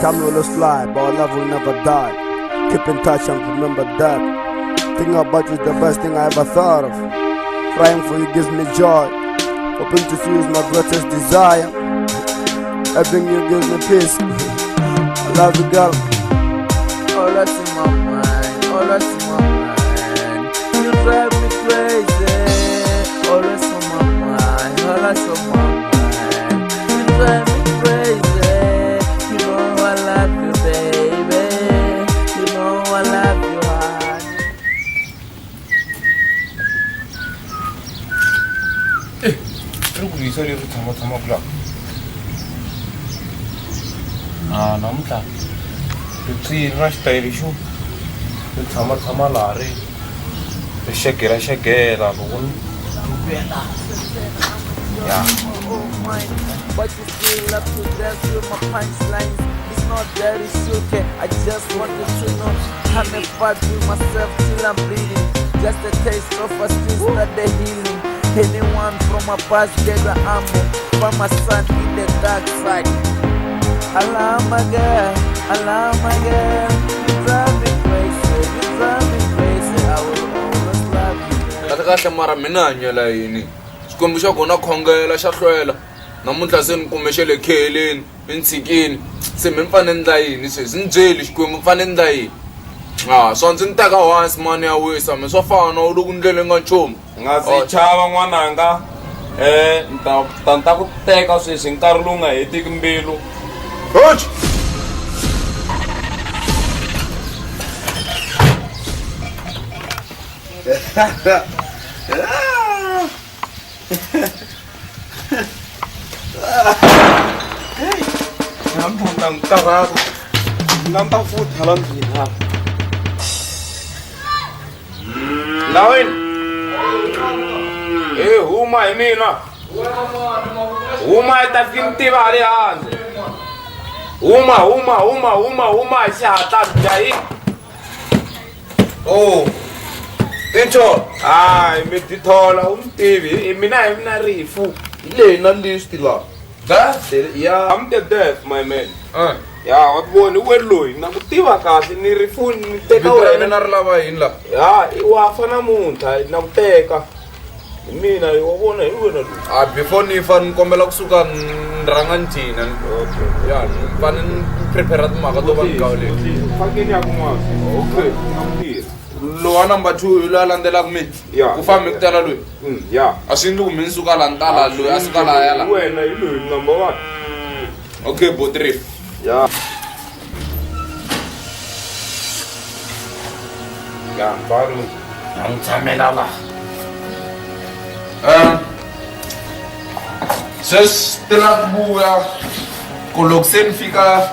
Time will fly, but our love will never die. Keep in touch and remember that. Thinking about you is the best thing I ever thought of. Crying for you gives me joy. Hoping to see you is my greatest desire. Having you gives me peace. I love you, girl. All that's in my mind, all that's in my mind. You drive me crazy. All that's on my mind, all that's on my mind. You drive me crazy. You know I love you, baby. You know I love you, honey. 그리고 이 소리로 담아 불러. 아, 남다. 그 rush direction. 그 담아 라리. 쉐게라 그건 누구야? 야. But you still love to dance with my punchlines. It's not that it's okay. I just want you to know I'm a fight with myself till I'm bleeding. Just a taste of a still start the healing. Anyone from my past get the ammo. Find my son in the dark side. I love my girl, I love my girl. You drive me crazy, you drive me crazy. I will always love you. kahle mara mina hanyela yini xikwembu xa kona khongela xa hlwela namuntlha se ni kume xe le kheleni ni tshikini se mi mfane ndla yini sweswi ni byeli xikwembu mfane ndla yini swa ndzi ni teka hansi mani ya wisa mi swa fana u loko ndlele nga nchumu nga si chava n'wananga ta ku teka sweswi nkarhi lowu nga hetiki mbilu hoji Nang tarado. Nang food halan dina. Lawin. Huma mina. Huma ta finti bari han. Huma shata jai. Oh. Techo, mi ti thola TV, mina rifu. ile na list la That yeah, I'm the deaf, my man. Yeah, what one we loy. Na kutiva kasi ni rifu ni teka wena na lava yini la Yeah, iwafa na munta na kuteka. Mina iwona iwena lu. Before ni fan kombela kusuka nranga nthina Okay. ya fan prepare timhaka to vanhu gawule Fakeni ya kumasi. Okay. Namtira. lowa number 2 lo landzelaka mi Yeah. ku fambe ku tala loyi Yeah. a swi ndli ku mi suka la ntala loyi a suka la yala Wena ilu number 1. okay botrif Yeah. Yeah, baru. ang tsamela la ses tela buya ku loko se ni fika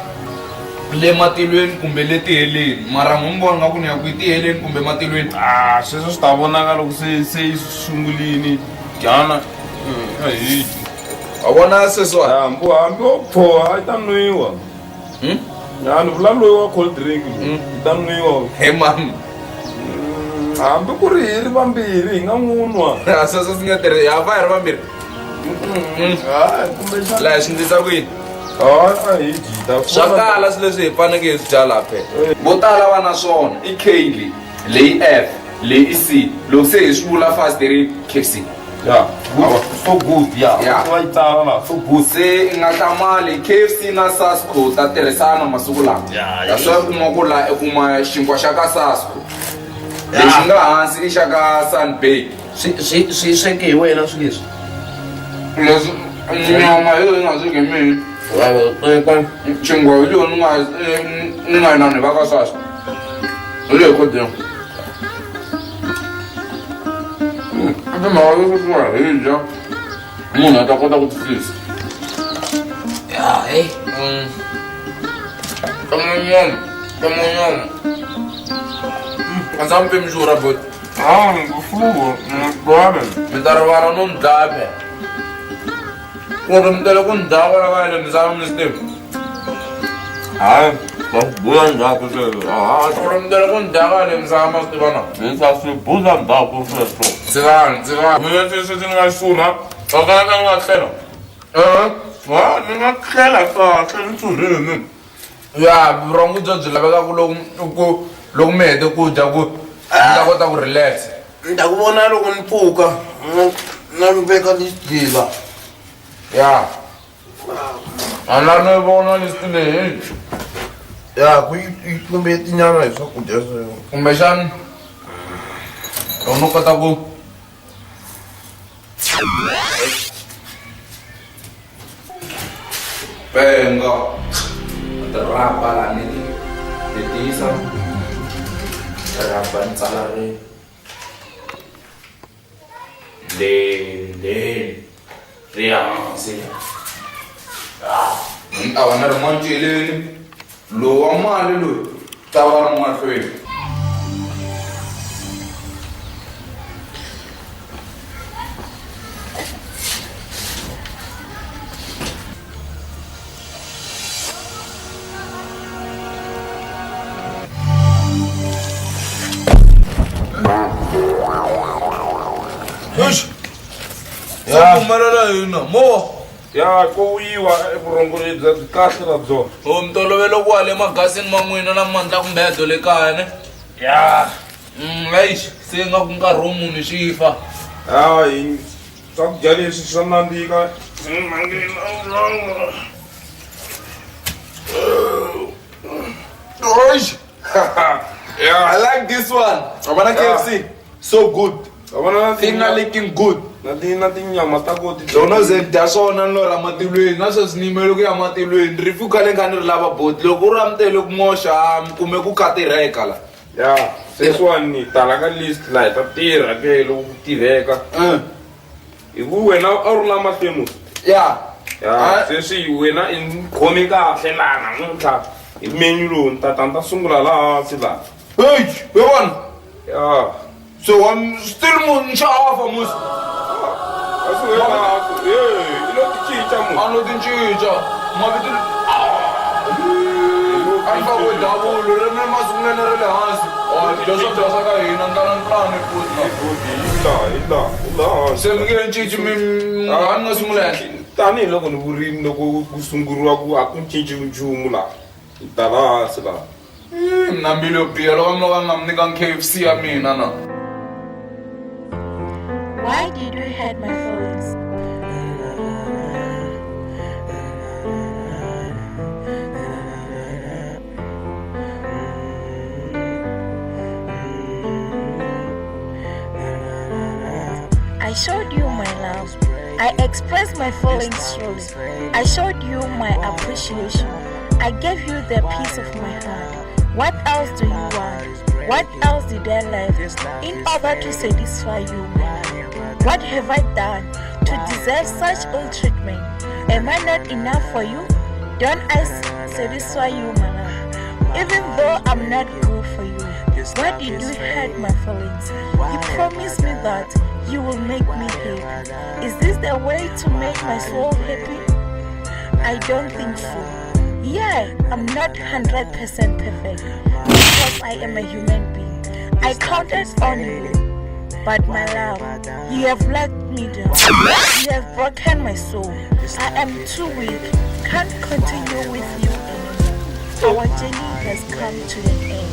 le matilweni kumbe le tiheleni mara ngombona nga ku ni ya ku tiheleni kumbe matilweni Sweswo swi ta vonaka loko se yi sungulini dyana a vona sweswa hambi wo phoha yi ta nwiwa ni vula loyi wa cold drink yi ta nwiwa he mani hambi ku ri hi ri vambirhi hi nga n'wunwa sweswo swi nga tirhi ya va hi ri vambirhi laha swi ndlisa ku yini a hi jita swa kala swilo leswi hi faneke hi swi dya lapha vo tala va na swona i K leyi F leyi i C loko se hi swi vula fast hi ri KFC Yeah, so good, yeah. Yeah. So good. se i nga hlamali KFC na Sasco ta tirhisana masiku lama that's why u kuma ku la i kuma xinkwa xa ka Sasco lexi nga hansi i xa ka Sunbay swi sweke hi wena swi leswi leswi nyama hi yona yi nga sweki mina xinkwa hi leyi ni nga inani va ka Sasco hi leyi kodeni timhaka leswi swa hi dya munhu a ta kota ku twisisa Tamunyama. A ndzi mi mixura but Mfumo, mgwame. mi ta rivala no mi dlaya phela ku ri mi tele ku ni dlaya kwala ka yele mi zama mi swi tivi Ba buya ndzhaku sweswo. ku ri mi tele ku ni dlaya ka yele mi zama ma swi tiva na Hi ta swi buza ndzhaku sweswo. dzivani Mina sweswi ndzi nga xuna. Okaka nga hlela. ni nga tlela kahle ni tshunini. Ya vurhongo byi laveka ku loko mi hete ku dya ku mi ta kota ku relax. Ni ta ku vona loko ni pfuka na mi veka lisitiva. Ya a na ni vona listi leyi. Ya ku yi kumbe tinyama hi swakudya sweswo. Kumbexani loko no kota ku penga terapa la ni ditisa terapa ntsari le ria si avana rin'wanceleni lowu wa mali loyi ta va ri mahlweni. Ya, Kumalala yini mo? ya ko yiwa vurhongo lebyi kahle na byona. O mitolovelo ku wa le magasini ma n'wina na mandla kumbe hedo le kaya ne? Ya, Eish, se nga ku nkarhi wo munhu swi fa. hayi swakudya leswi swa nandzika. Eish. I like this one. Abana KFC. So good. Finger licking good. Na tinyama ta ko ti. Loko no ze dya swona ni lorha matilweni na sweswi ni yimele ku ya matilweni rifu khale nga ni ri lava boti loko u ri amtele ku moxa kumbe ku katirheka la. Ya, sweswiwani ni tala ka list la hi ta tirha ke loko ku tirheka. Hi ku wena a ri la mahlweni. Ya. Ya, sweswi wena i khomi kahle laha namuntlha hi menu lowu ni ta sungula laha hansi laha. Hey, we won. Ya. So I'm still mun chafa mus. Ilo ti cinca mu. Ano tin cinca. Ma bitul. Alfa wo davulo re me masungule ne re le hansi. Oh, Joseph ka hina ndana ntlani futhi. Ila. Se mi nge cinci mi nga sungule. Tani loko ni vurini loko ku sunguriwa ku a ku cinci nchumu la. Tala sila. Na mbili yo biya loko mi nga mi nyika KFC ya mina na. Why did you hurt my feelings? I showed you my love. I expressed my feelings truly. I showed you my appreciation. I gave you the peace of my heart. What else do you want? What else did I left in order to satisfy you? What have I done to deserve such ill treatment? Am I not enough for you? Don't I satisfy you, my love? Even though I'm not good for you, why did you hurt my feelings? You promised me that you will make me happy. Is this the way to make my soul happy? I don't think so. Yeah, I'm not 100% perfect because I am a human being. I counted on you. But my love, you have let me down. You have broken my soul. I am too weak. Can't continue with you anymore. Our journey has come to an end.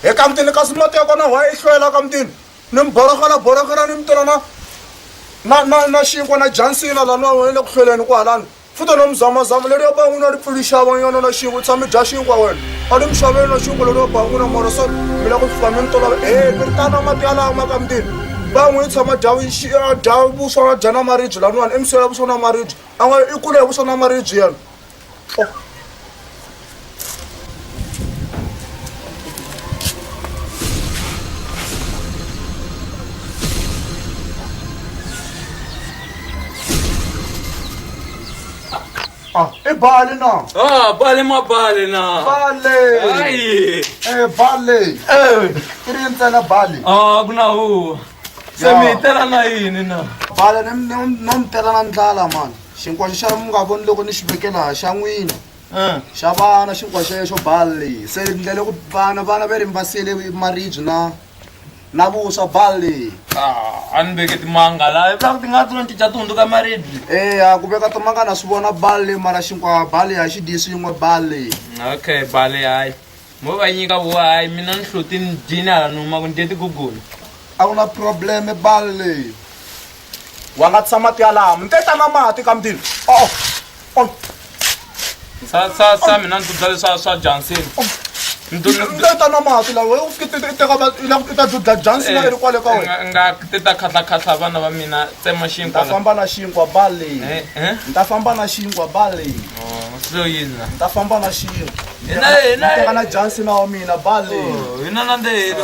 Hey, kamtini kasimati yako na wa ishwela kamtini. Nimborogala nimtolana. Na shinkwa na jansina la no wena kuhleleni kwalana. Futhi nomzama leri yoba unali pfulisha abanyana na shinkwa tshame ja shinkwa wena. Ali mshaveni na shinkwa leri yoba una mora so mina ku fame ntola mirtana matyala makamtini. Ba n'wi tshama dawu buswa jana marriage la nwana emsela buswa na marriage. Anga ikule buswa na marriage yana. Bale na. Bale mabale na. Bale. Hayi. Bale. Kurinza na bale. Kuna hu. Semitela na yini na. Bale nomtela na ndlala man. Xinkwa xa mu nga voni loko ni xivekela xa n'wina. xavana xinkwa xexo bali se ndlele ku vana va ri mbasile maribye na vuswa bali a ni veke timanga laha vulaku ti nga tinca ti hundzuka maribye eya ku veka timanga na swi vona bali mara xinkwa bali a xi dyi swin'we bali okay bale hayi mo va nyika vo hayi mina ni hloti ni dyini hala ni huma ku ni dye tigugulu a ku na probleme bali wa nga tshama ti yalaha minteta na mati ka mutini sa mina ni dudla leswa swa jansini minteta na mati lawa u fike ta dudla jansi na ri kwale ka wena nga ti ta khatlakhatla vana va mina tsema xinkwa ta famba na xinkwa bali ta famba na xinkwa bali so yini ta famba na xinkwa teka na jansi na wa mina bali hina na nde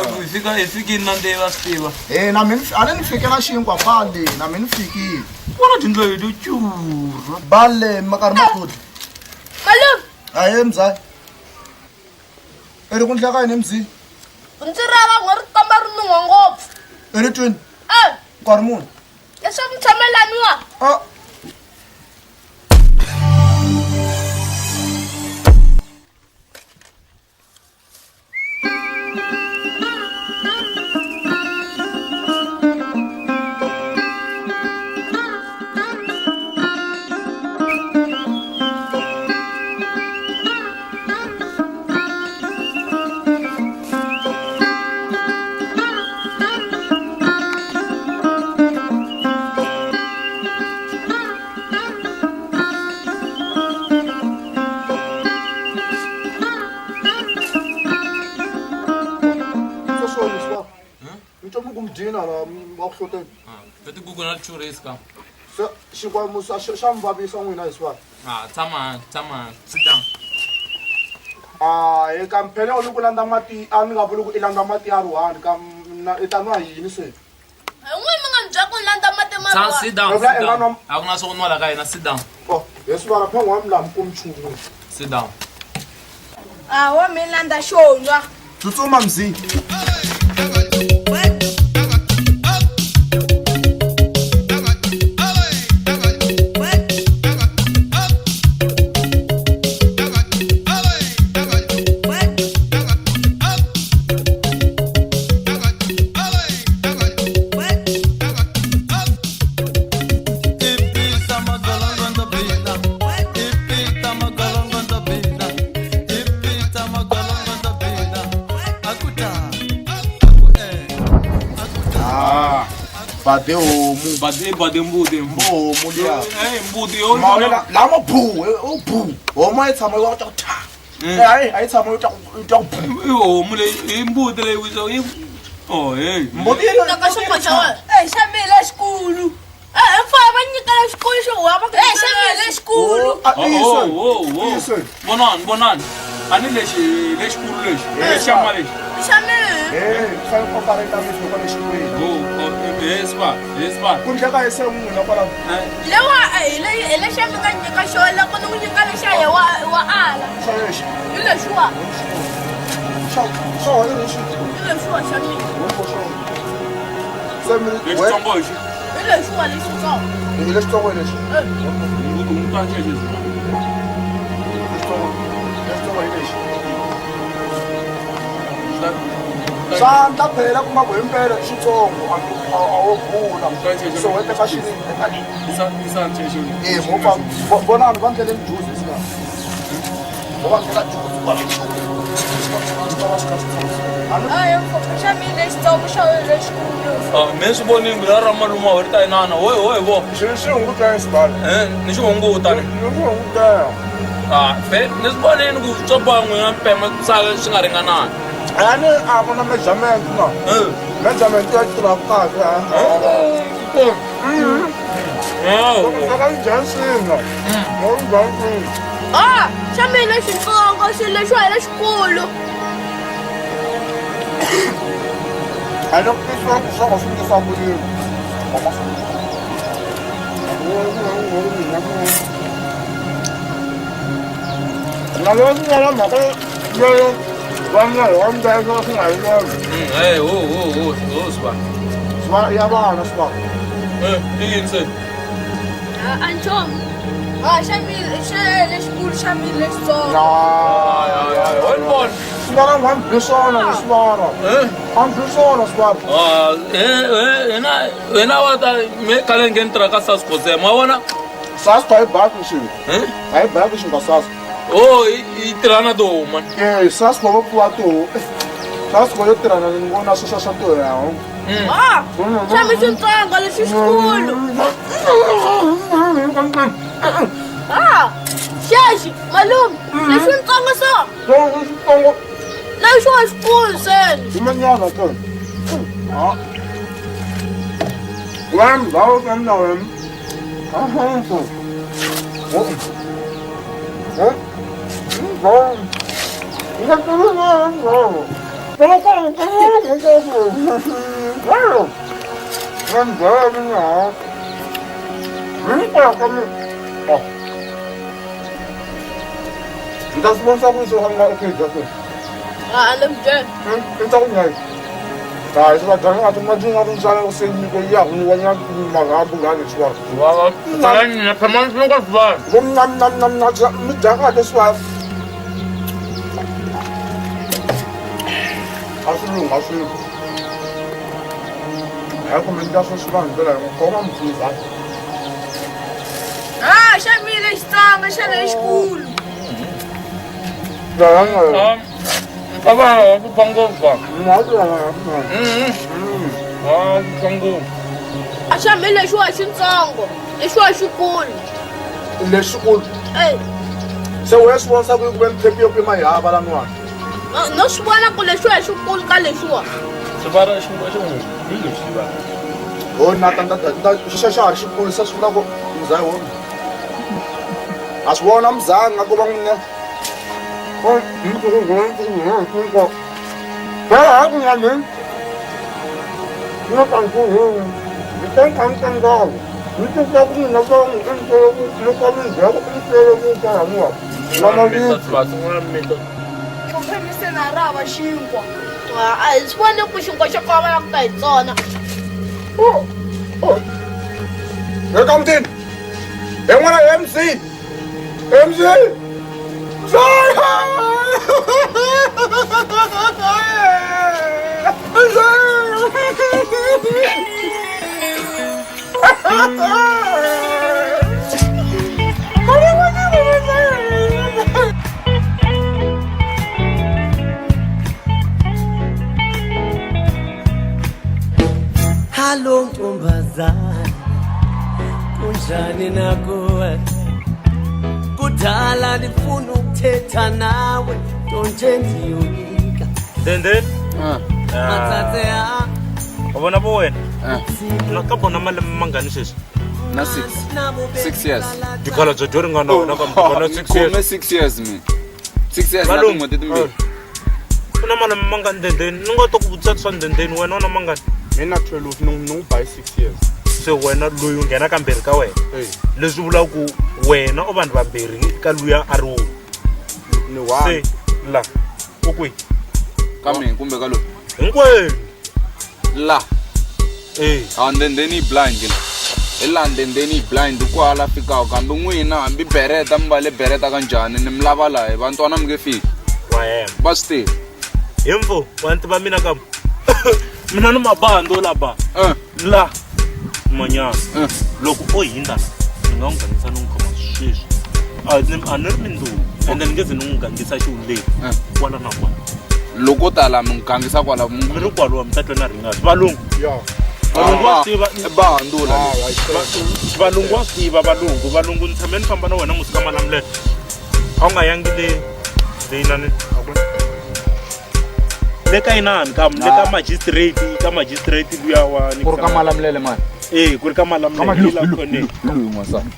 hi fikini na nde va swi tiva na mina a ni fike na xinkwa bali na mina fikile vona tindlo hi to curha bali makarhi makhodi Malume, aye mzali eri ku ndleka yini mzini ndzi rava n'we ri komba ri nuhwa ngopfu. eri twini Eh, nkarhi muni leswaku mi tshamelaniwa. kumdina la wakuhloteni veti gugu na churisi ka xikwembu xa mi vavisa n'wina hi swona tshama sit down eka mphele u loko landza mati a ni nga vuli ku i landza mati ya ruhani i ta nwa yini se N'we mi nga mi byela ku ni landza mati ma Tshama, ruhani. sit down, sit down. A ku na swo nwa la ka hina, sit down. hi swivara phe n'wana mi laha mi komi nchumu Sit down. Wa mi landza xo nwa. tsutsuma mzini bade homu Bade mbuti. homu liya Mbuti yo. lama bhu bhu homu a yi tshama yi wa ta ku tha a yi tshama yi ta ku bhu Homu leyi mbuti leyi wiso yi. Oh hey. mbuti yi Taka xo xa wena. Xa mi le xikulu. Mfana va nyikela xikulu xo huwa va xa mi le xikulu. yise Bonani. Ani lexikulu lexi. Lexama lexi. Xa mi. fane kopareta mihlo kwale xikwini Yes, ku ndleka hi se n'wina kwala Lewa hi le xa mi nga nyika xo loko ni n'wi nyika lexa ye wa ala. xa lexi Hi lexiwa. xa wena lexi Hi lexiwa xa mina. se mi Lexitsongo lexi. Hi lexiwa lexitsongo. hi lexitsongo lexi Mbuti n'wi ta xexi. lexitsongo hi lexi swa ta phela kuma ku himpela i xitsongo a wo bula so u teka xini eka vonani va ndlele juice sika vo va ndlela juice Xa mi lexitsongo xa wena lexikulu. Me swi vonini ku ra malume wa ri ta inana. Hoyi vo. xi hungutela xibalo Ni xi hunguta ni. xi hungutela Fe ni swi vonini ku tsoba n'wina pema ku sala swi nga ringanani. a ni a ku na measurement na measurement ya tirha kahle eka jansina jansina Xa mi lexitsongo xi lexiwa hi lexikulu. a ni ku tisiwa ku swoko swi tisa ku yini na loko swi nga na mhaka leyo vana hi wa mbeka swi nga hi lolo Swa. ya vana swi va I yini se? Anchomi. Xamile lexikulu xamile lexitsongo. Wonibona? Sibara ngambisona sibara. Ambisona sibara. Wena wata me kale ngentra ka Sasco ze mawona Sas pai baku shi. Ai baku shi basas. oh I tirana do man Sas ko plato. Sas ko yotrana ngona so to ya. Xamile xitsongo lexikulu. Xexi, malume, lexitsongo so. Lexo xikulu seni. Imanyana to. Ram lawo kam na ram. So. Das muss aber so haben okay das. Alam dyan. Ito ko niya. Dahil sa ganun at imagine natin sana ko sa inyo ko iya kung wala magabugan ni Swar. wala talan na paman mo ka ba Kung nam na midaka de Swar. Asulu. Ay ko menda sa Swar dala ko ma mo sa. Xamile lexitsongo xa lexikulu. Dala Aba, pango ba? Pango. Xamile lexiwa xitsongo, lexiwa xikulu. Lexikulu. Se o responsável ku mphephi yo pima ya bala nwa. No swi vona ku lexiwa xikulu ka lexiwa. Sibara xingo xingo. Hi xiba. O na tanda xa xikulu sa swi vula ku mzayi wo. Aswona mzanga ku va n'wina. Kuphemise na rava xinkwa. A hi swi voni ku xinkwa xa kova la ku ta hi tsona. Here comes in. They want a MC. MC. Sorry. Hello ntombazana, kunjani nakuwe? Kudala ndifuna ukuthetha nawe, nto nje ndiyoyika. Then Matsatse ya ubona bo wena nakabona malembe mangani sweswi Na 6 years. dikhala byo ringana wena kambona 6 years Kome 6 years man. 6 years na Balungu. tin'hweti timbirhi. u na malembe mangani then ni nga to ku vutisa swa then wena u na mangani Mina 12 nung by 6 years. se wena loyi u nghena kambirhi ka wena leswi vulaka ku wena u vanhu vambirhi ka luya a ri wun'we Ni se one. la u kwihi Kami kumbe ka loyi. hinkwenu La. eh Then he blind gina. Ela then he blind ku hala fika kambe n'wina hambi bereta mbale bereta kanjhani ni milava la hi vantwana mi nge fiki. wa yena Va swi tivi. himfo wa ntiva mina kam mina ni mabando laba la manyana loko o hindza ni nga n'wi gangisa ni n'wi khoma sweswi a ni ri mindzuku ende ni nge ze ni n'wi gangisa xiwundleni kwala na kwala Loko tala mi gangisa kwala mi ri kwalowa mi ta twe na ringati valungu Yeah. valungu wa swi tiva Bandula. valungu wa swi tiva valungu ni tshame ni famba na wena musika malamulelo a wu nga yangi le inani le ka inani le ka magistrate luya wa Ku ri ka malamulele man. ku ri ka malamulelo la kone Loyi n'wasana.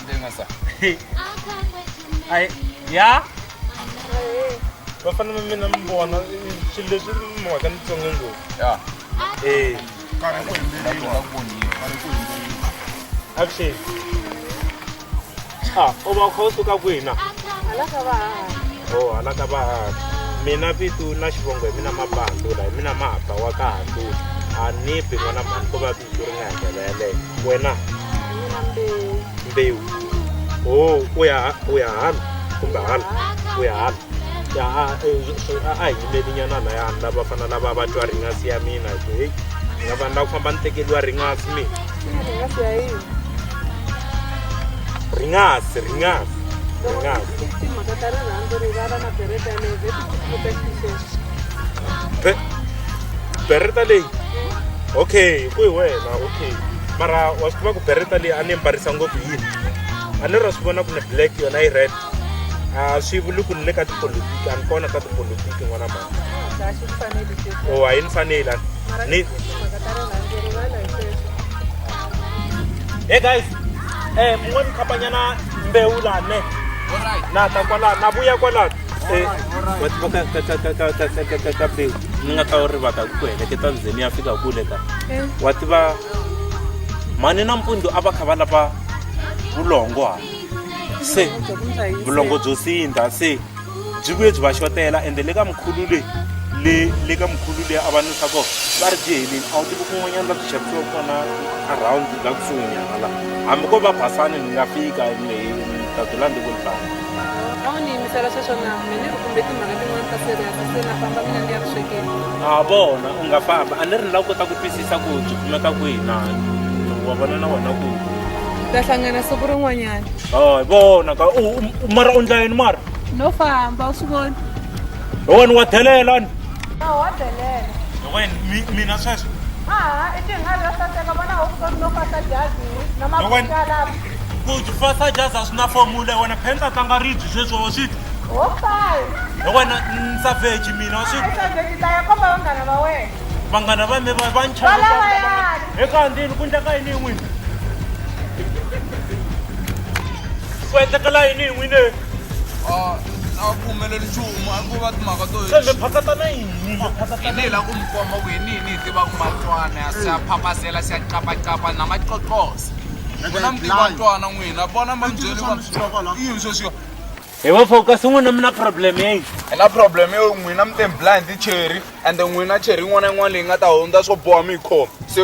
Ndenga sa. Ai ya va fanele mina mi vona swilo leswi mi waka ni tsongo ngopfu Ya. avuxeni u va u kha u suka kwihi na hala ka vahari mina vito na xivongo hi mina mabandula hi mina mahaba wa ka handula ani bingwana man ko ba bitso nga ngele wena mbeu oh uya hala kumbe hala uya hala ya ai nyana na ya ndaba fana lava va twa ringasi ya mina hey nga vanda ku famba ntekeliwa ringasi mi ringasi ya yini ringasi bereta leyi okay ku hi wena okay mara wa swi tiva ku bereta leyi a ni mbarisa ngopfu yini a ni ra swi vona ku ni black yona yi red a swi vuli ku ni le ka tipolitiki a ni kona ka tipolitiki n'wana mani o a yi ni fanele ni hey guys mun'we ni khapanyana mbewu laha ne na ta kwala na vuya kwala wa tiva ka mbewu ni nga ta ri va ta ku heleketa ndzeni ya fika kule ka wa tiva mani na mpundzu a va kha va lava vulongo hala se vulongo byo sindza se byi vuye byi va xotela ende le ka mkhulu le ka mkhulu leyi a va nisa ko va ri byi helini a wu tivi kun'wanyana la byi xavisiwa kona around la kusuhinyana la hambi ko va basani ni nga fika tatulandi ku tlanga a wu ni yimisela sweswo na mina ni kumbe timhaka tin'wana ta serious se na famba mina ni ya ku swekeni a vona u nga famba a ni ri ni lava kota ku twisisa ku byi kumeka kwihi na wa vona na wena ku ta hlangana siku rin'wanyana vona ka mara u ndla yini mara no famba u swi voni wena wa delela ni wa delela wena mina sweswo i tinghadi va saseka vona hokutori no fasa jazi na makuala ku byi fasa jazi a swi na fomule wena phenta tlanga ribyi sweswo wa switi wena nsaveji mina wa swititaya komba vanghana va wena vanghana va me va nchava eka ndini ku ndleka yini n'wini ku endlekela yini hi n'wini a pfumeleli nchumu a ku va timhaka to sembe phakatana yini ni la ku mi komba ku hi nini hi tiva ku matwana siya phapazela siya capacapa na macocosa kuna mi tiva ntwana n'wina vona ma byeli yini sweswiwa hi va focus n'wina mi na problem yeyi hi na problem yo n'wina mi te blind cherry and n'wina cherry yin'wana na yin'wana leyi nga ta hundza swo boha mi yi khoma se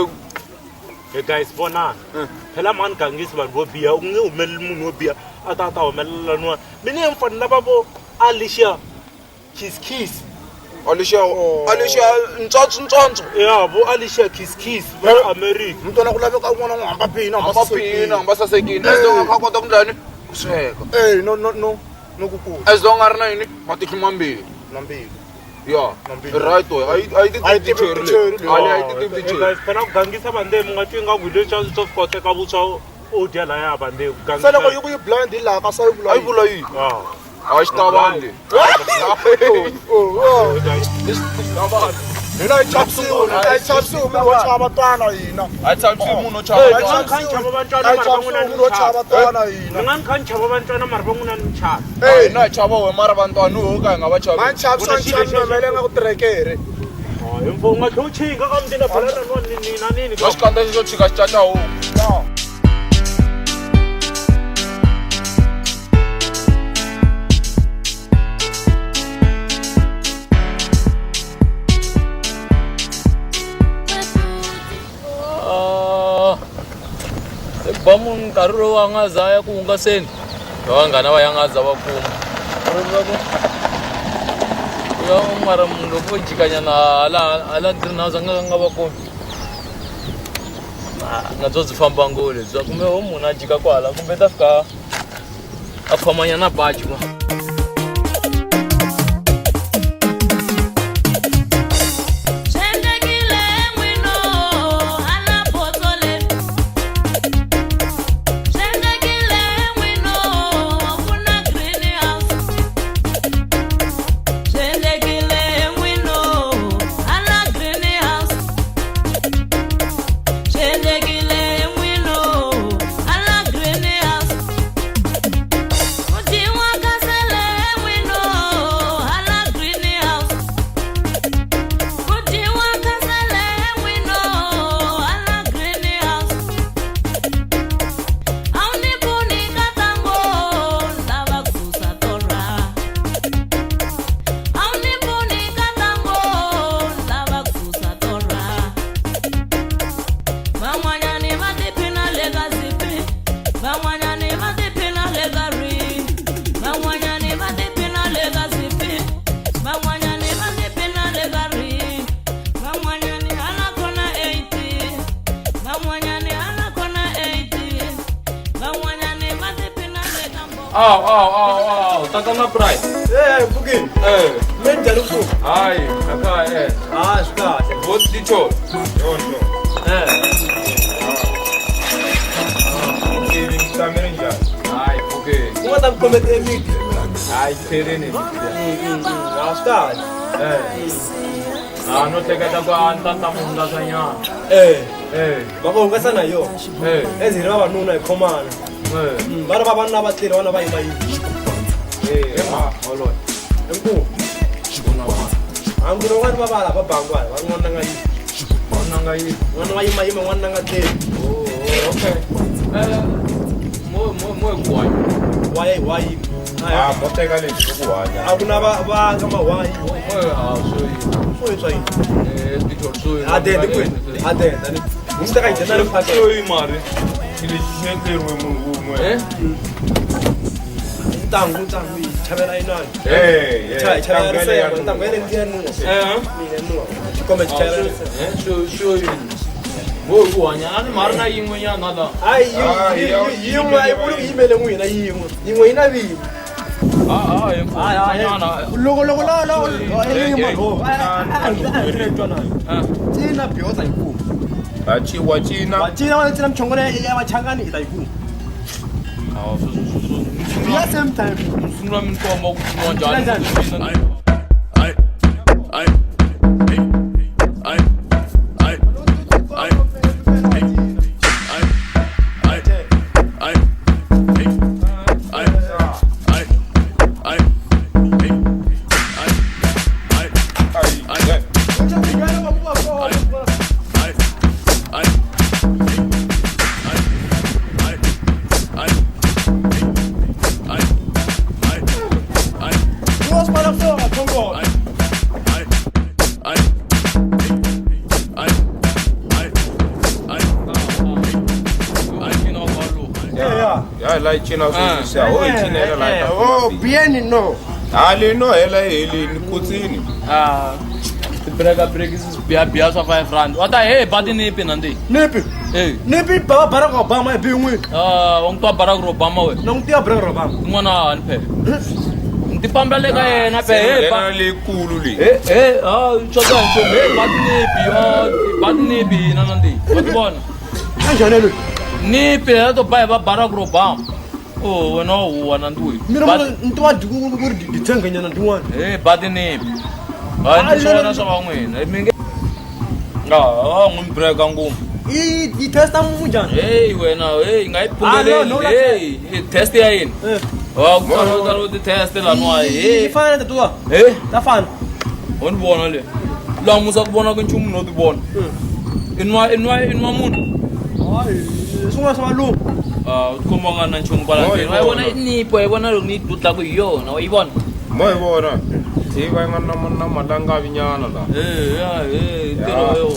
hey guys vonani phela mani gangisi vanhu vo biha u nge humeleli munhu wo biha a ta humelela niwa mina hi mfani lava vo alicia kiss alicia ntsontsontsontsо ya vo alicia kiss va america mi twana ku laveka un'wana n'wi hamba phina hamba sasekini as long a kota ku ndlani ku sweka no ku kula as long a ri na yini matihlo mambirhi ya right a yi ti cherry guys phela ku gangisa vandeyi mi nga twi nga ku hi leswi swo koteka vuswa o dya laya vandeyi se loko yi ku yi blind hi laha ka sa a yi vula yini a xi tavani hina hi chavisiwe munhu wo chava twana hina a yi chavisiwi munhu wo chava twana hina nga ni kha ni chava vantwana mara van'wina ni chava hina hi chava we mara vantwana ho ka hi nga va chavi va chavisa nchamemele nga ku tirekere u nga tlhe u chinga ka mundina balananiwa nina nini va xikandza xo tshika xicaca homu ba munhu nkarhi lowu a nga za ya ku hungaseni vanghana va ya nga za va kuma ya mara munhu loko vo jikanyana hala greenhouse a nga va kumi nga byo byi famba ngoo lebyiwa kumbe wo munhu a jika kwala kumbe ta fika a khomanyana baji ku Kasi Tatana price. Bukin. Menjani mfumo. Hayi, akha Sikahle. Vote dito. Yonto. Kamera njani? Hayi, okay. Ungathi ngikuqomete emidi. Hayi, thereni. Sikahle. No teketa kwa antanta munda sanyana. Baba ungasana yo. Ezini babanuna ekhomana. Bana babantu abathile wana bayimayini. Olo. Empu. Angino wani babala babangwa, wangona ngayi. Wana wayimayima wana ngathile. Okay. Mo Wayi. boteka le kuwanya. Akuna ba kama wayi. So yi. Adende kwini. Adende. Umtaka ijena le phaka. So imari. Ile shekero mungu mwe. Ntangu chabela inani. Chabela ya ntangu ele ndienu. Mine Come chabela. So Mo kuwanya ani marna yingwe nya nada. Ai yingwe ai bulu imele ngwe na yingwe. Yingwe ina bi. Logo la. Tina byoza iku. Wachina. Wachina wana tina mchongole ya wachangani ila iku. Yeah, same time. Sunra min ko mo kuwanja. China bien no. Ali no ela ele kutini. Break is bia só vai frando. Ota bati nipi nandi. Nipi baba Barack Obama bi ngwe. Wong tua Barack Obama we. Nong tia Barack Obama. Ngwana anpe. Nti pambele ka na pe ba le kulu li. Choda nto bati nipi nandi. What bon? Anjane lo. Nipi to ba Barack Obama. Oh, no, one and two. Mira, nto adiku dithenga nyana ndiwana. Bati nipi. Ndisona sawangwena eminge ngumbreka ngum I testa munjani wena ngayiphungele test ya yini ukuthola test la nwa ifana tetwa tafana unibona le la musa kubona kwenchumu no tibona inwa munhu hayi sunga sabalu ukhoma kana nchumu kwala wayibona inipho yayibona lo nidudla kuyona wayibona moyibona Tiba mana malanga vinyana la. Tiro yo.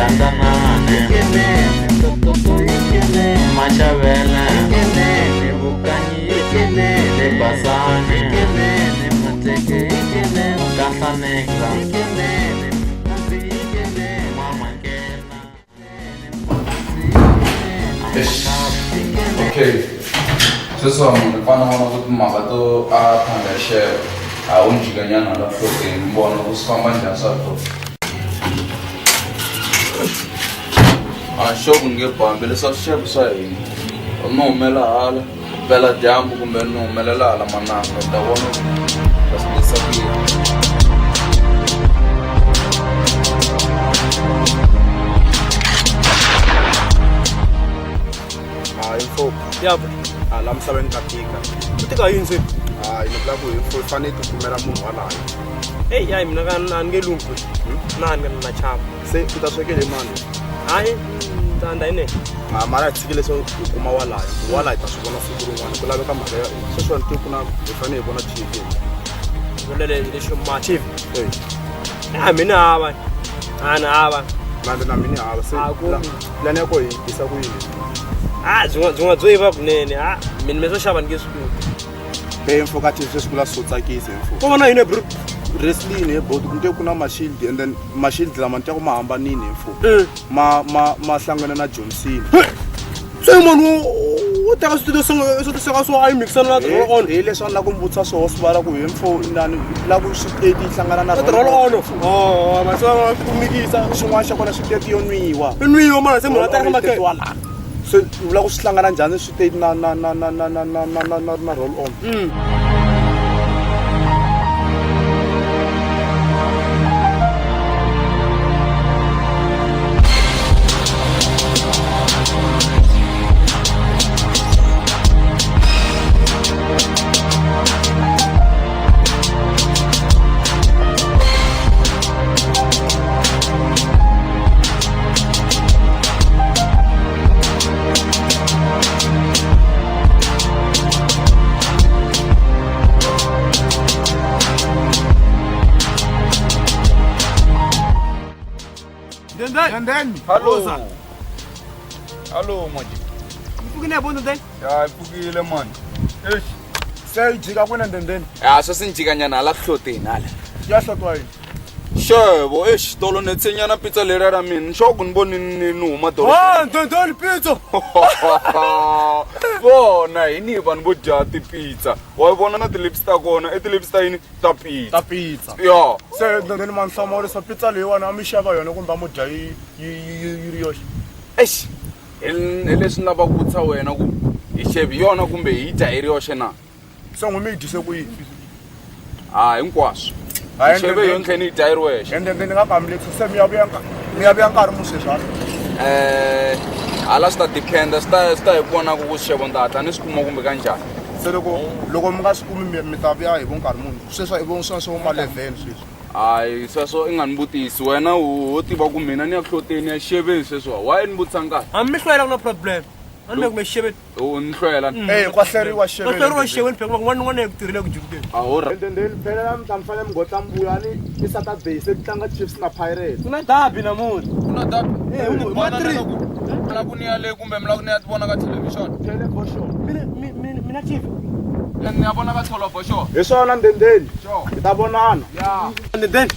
Gandlanani, Maxavele, Okay. Sasa mfano wanakutu makato apangashe unjiganyana la protein mbona kusifamba njasato shogun nge pambele sa chef sai no mela ala vupela dyambu kumbe ni humelela hala mananga ta vona va swi ndlisa ku yini. Info ya la misaveni ka tika ku tika yini se ni vula ku info i fanele ti kumela munhu walayo hayi mina ka ni nge lungu na chava se u ta swekele mani hayi tanda ine mara tsikile so u kuma walayo ta swi vona siku rin'wana ku laveka mhaka ya sweswo ni ku na hi fanele hi vona TV vulele leswi ma TV mina hava hava na mina hava se plan ya ko hi isa ku yini dzonga dzo yiva kunene mina meso xava nge swi info ka TV sweswi kula swo tsakisa info ko vona yini bro wrestling he both kunte kuna ma-shield and then ma-shield lama ni twa ku ma hambanini info ma hlangana na John Cena se munhu wo teka swilo swo swo ayi mixana na roll on hi leswi na ku mbutsa swo swivala ku info nani la ku swi hlangana na roll on ma swa ku mikisa swin'wana xa kona swi teki yo nwiwa mara se munhu a teka makhe so vula ku swi hlangana njhani swi teki na roll on And then hello maji mpukile bondo then ya mpukile man se jika kwena then so sinjikanyana ala hloteni ala ya hlotwa yini shebo tolo ne tsenyana pizza lera ra mina shoku ni boni ni huma tolo don pizza bona yini vanhu vo dya tipizza wa vona na tilipsta kona etilipsta yini ta pizza ya se then man hlamuri sa pizza leyi wana mi xava yona kumbe mo dya yi ri yoxe hi leswi lava ku vutisa wena ku hi xevi yona kumbe hi dya hi ri yoxe na se n'wi mi dyise ku yini hinkwaswo xeve yo ntlheni hi dya hi ri wexe and then nga kamileki se mi ya vuya nkarhi mu sweswani hala swi ta dependa swi ta hi vona ku xevo ni ta hatla ni swi kuma kumbe ka njhani se loko mi nga swi kumi mi ta vuya hi vo nkarhi muni sweswo hi vo sweswo ma 11 sweswi sweswo i nga ni vutisi wena wo tiva ku mina ni ya hloteni ya xeveni sweswo wa ni vutisa nkarhi mi hlwela ku na problem ani me ku me xeveni ni hlwela kwahleriwa xeveni phela n'wana ku tirhile ku jukuteni then phela la mi fanele mi gotla mbuyani i Saturday se tlanga Chiefs na Pirates kuna derby namuntlha kuna derby la ku ni ya le kumbe mi la ku ni ya vona ka television mina TV ni ya vona ka television hi swona then hi ta vonana then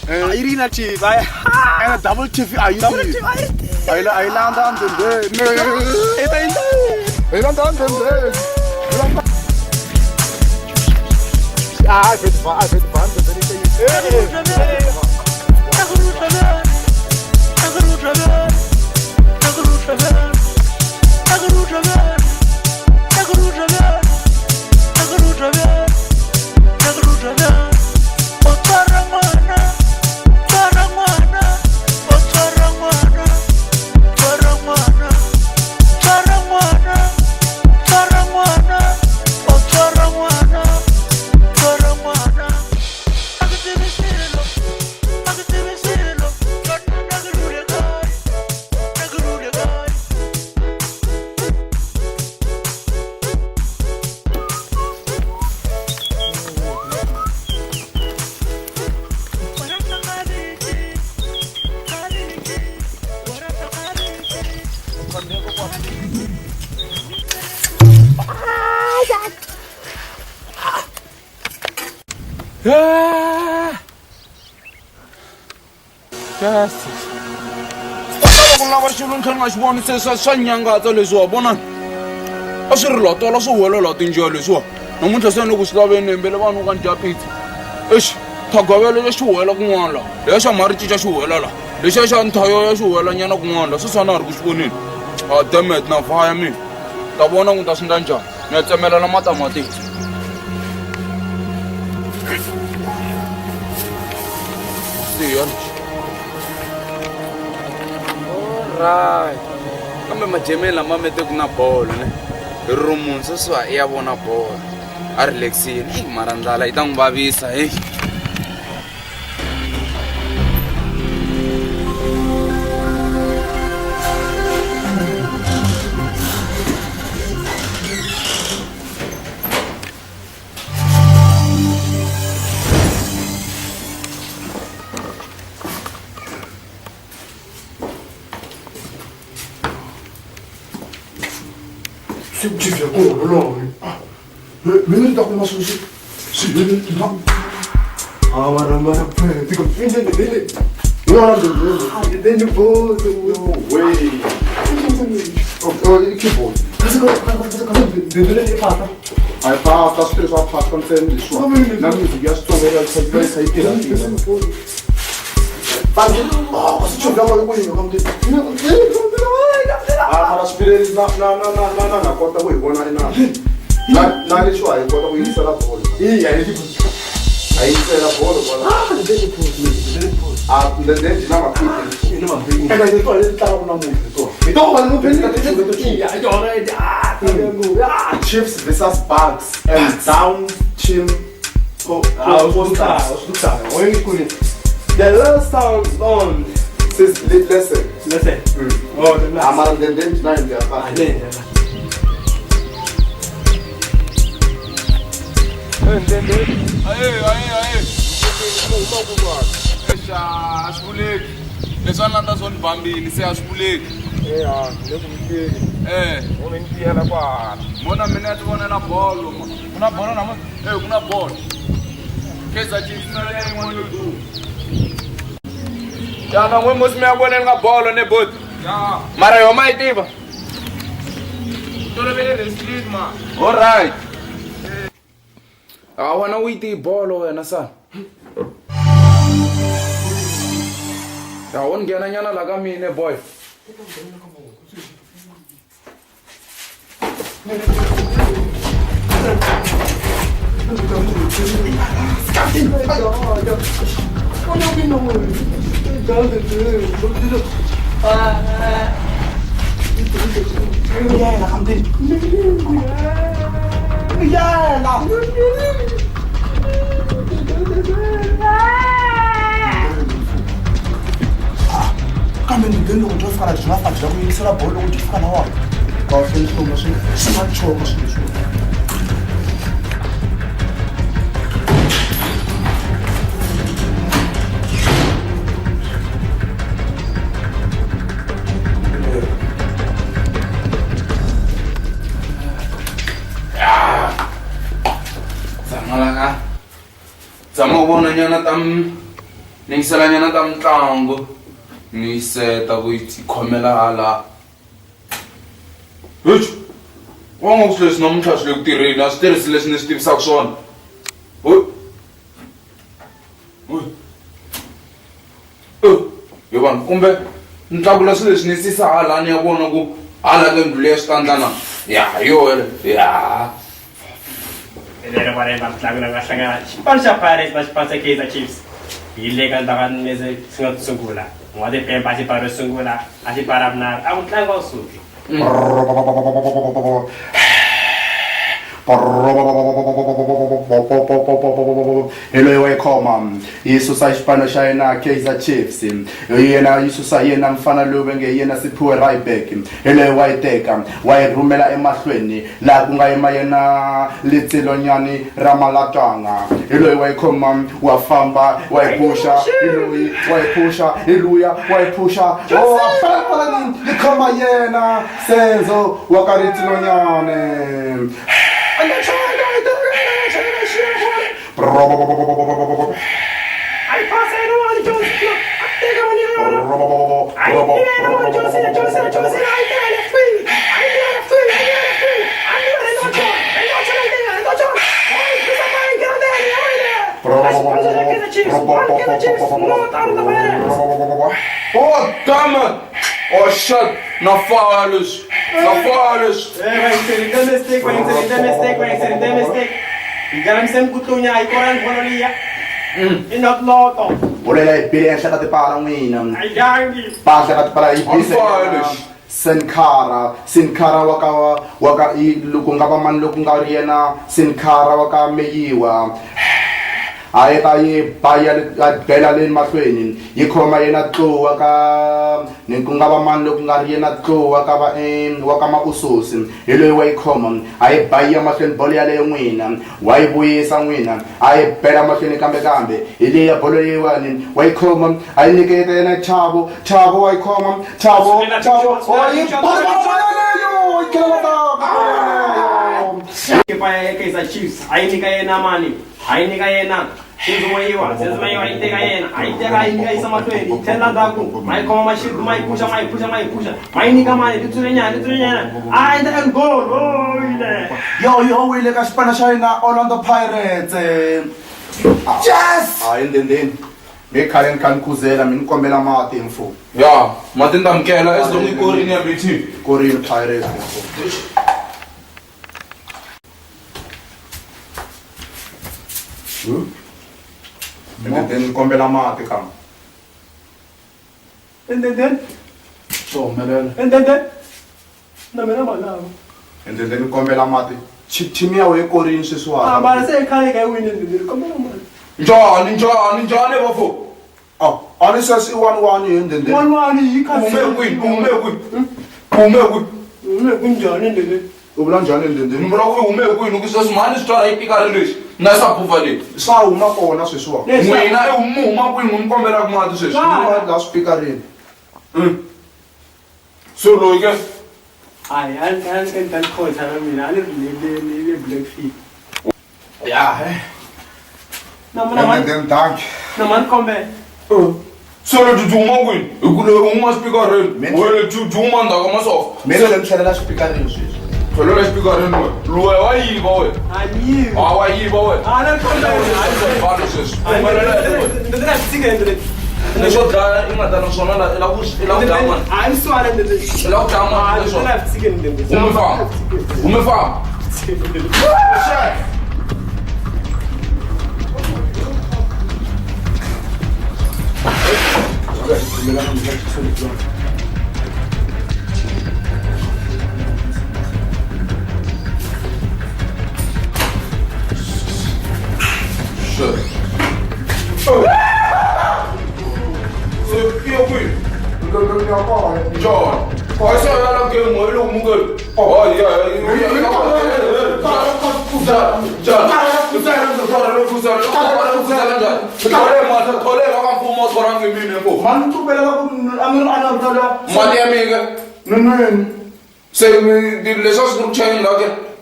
I really not TV and a double TV are you I land on the lava xilo ntlhela nga xi voni se swa nyangatsa leswiwa vonani a swi ri latola swi huwelela tinjiya leswiwa namuntlha se ni ku swi laveni embele vanhu ka ndya pizza thagavele lexi huwela kun'wana laha leya xa maricinca xi huwela laha lexiya xa nthayo ya xi huwela nyana kun'wana laha sweswi a na ha ri ku xi voneni damet na vaya mina ta vona ku ta swi ndla njhani ngiyatsemela na matamatisi. Siyon. Alright. Kambe majemela mamete kuna bolo ne. Rumunso swa ya bona bolo. A relaxini. Mara ndlala ita ngivavisa hey. Subject ko long. Minun ako masusi. Sige na. Mara pa. Tigo hindi. No, then you go no way. Oh, ikibo. Kasi didn't ni pata. Ay pa, tas pero sa pat content di so. Na music ya sto vera sa sa itira. Pagi. Kasi chuga mo ko yung kamti. Para spirit na kota ko ibona ina. Na ni chwa kota ko isa la bolo. Iya, aí será bolo bola. Ndende na mapiti. Ina mapiti. Kana ni to ale tara kuna mu to. Ito ba no peni ka tete to ki. Ya yo na chips versus bags and down chim. Oh, oskuta. When kuni. The last sound on says listen. Oh, the last. Amara ndende na ndia pa. Aye. Esha, asibuleki. Leswana nda zone bambini se asibuleki. Lekumteli. Unentia kwa. Mona mina tubona na bolo. Kuna bolo na mo. Kuna bolo. Keza Chiefs na le ngwana lu. Jana ngwe mos me abona nga bolo ne bot. Ya. Mara yo mai tiba. Tole bele the street man. All right. I wanna wait the ball wena sana. Ya ongena nyana la ka mine boy. Kami ndendo kutofika na tunafa kuingisela bolo kutofika na wapi? Kwa kweli kwa sisi sima choko sisi. Malaka. Zama ubona nyana tam ningisela nyana tam ntlangu. Ni seta ku ikhomela hala. Huch. Wonga kuhlesi nomthashi lekutireni asitirisi lesine sitivisa kusona. Yobani kumbe ntlangu leswi ni sisa hala ni ya vona ku hala ke ndlule ya switandlana. Ya yo ya. Ele vai levar na gaxanga. Pancha Paris, mas pancha que é Chiefs. Ele canta nesse senhor Sungula. Uma de pé para para Sungula, assim para abnar. A um trago ao sul. Hello welcome. Isusa isipano shayina Kaizer Chiefs. Yena isusa yena mfana lobenge yena siphiwe right back. Hello wayiteka, wayirumela emahlweni la kungayima yena Litsilonyani Ramalatanga. Hello welcome wafamba wayipusha Iluyi wayipusha Iluya wayipusha. Oh afana ikoma yena Senzo wakaritsilonyane. Oh damn it! Oh shit! Na falas. Nafalis. Boleh pilih saya kata parang minum. Pas saya kata parang ibis. Sinkara waka lukung kapaman lukung kariena sinkara waka meyiwa. Ay tayo bayal belalin maswenin. Ikoma yena to waka ningkung kapaman lukung kariena to waka maususin. Ilo way common. Ay bayal maswen bolyale winam. Way buye sang winam. Ay bela maswen kambe kambe. Ili ya bolye wanin. Way common. Ay nikete na chabo way common. Chabo. Oy Kaya kaysa chiefs. Ay ni kaya na mani. Ay ni kaya na. Sinzo maiwa ite kaya na. Ay te kaya ni sa matweni. Tela daku. Mai koma mashid mai pusha. Mai ni kama ni tuturenya. Ay te goal. Yo, we like a Spanish na Orlando Pirates. Yes! Ah, then. Me karen kan kuzela min kombela mati info. Ya, matin damkela es dongi korin ya biti. Korean Pirates. And then kombela mati kam. And then. So, melel. And then. Na mera mala. And then kombela mati. Chimia we Korean siswa. Ah, bara se kaya win and kombela mala. Njani bafo. Oh, honestly, 1-1 and then. 1-1 you can Ubulanjani and then. Mbro ume nukisas mani stora ipikarilis. Nasa pufali. Sa uma kona siswa. Mwina uma mkombela kumatu sis. La speakerin. So loike. Ay, kan ko sana mina le black feet. Ja, And then thank. Naman kombe. Solo tu mangwin. Ukule uma speakerin. Wele tu manda kama so. Melo dem sala speakerin sis. Solo la speakerin no. Luwe wa yi bawe. Ani. Wa yi bawe. Ana kombe. Falo sis. Ndra tsiga ndre. Nesho dra ingata no sona la udama. I'm sorry ndre. La udama nesho. Ndra tsiga ndre. Umefa. John, why say I don't get more look good? Oh,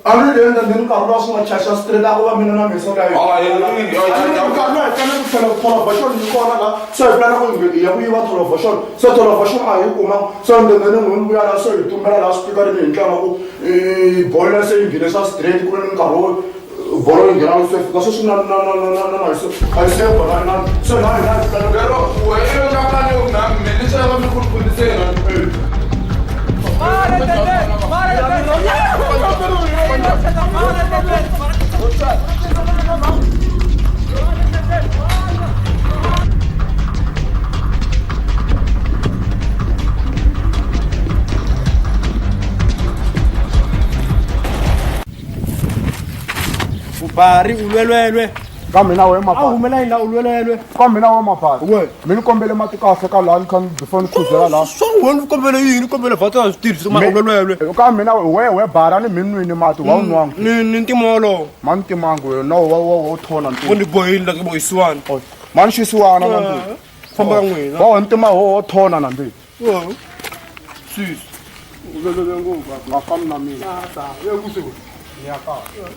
Ano din din Carlos mo chacha strela ko amino na mesa kayo. Carlos kana ko fashion ni ko na so plana ko ya ko iwa tolo fashion. So tolo fashion ayo ko ma so ndene no ya na so tumera la speaker ni nka ko bola se ngine sa straight ko ni karo bolo ni gran so ko so na so ay se ko na so na pero we yo ya ka no na me se va mi ko se na. Bari ulwelwe. Kami na we mapha. Umela ila ulwelwe. Kami na we mapha. We, mina kombele mati kahle ka la kan before khuzela la. So wena kombele yini kombele vatsa stirisi ma ulwelwe. Kami na we bara ni minwini mati wa unwang. Ni ntimolo. Man timangu no wo thona nti. Kundi boyini la ke boyiswana. Man shiswana nanti. Famba ngwina. Ba ntima ho thona nanti. Sis. Ngafana na mina. Sa, yekusuku. Ngiyaka.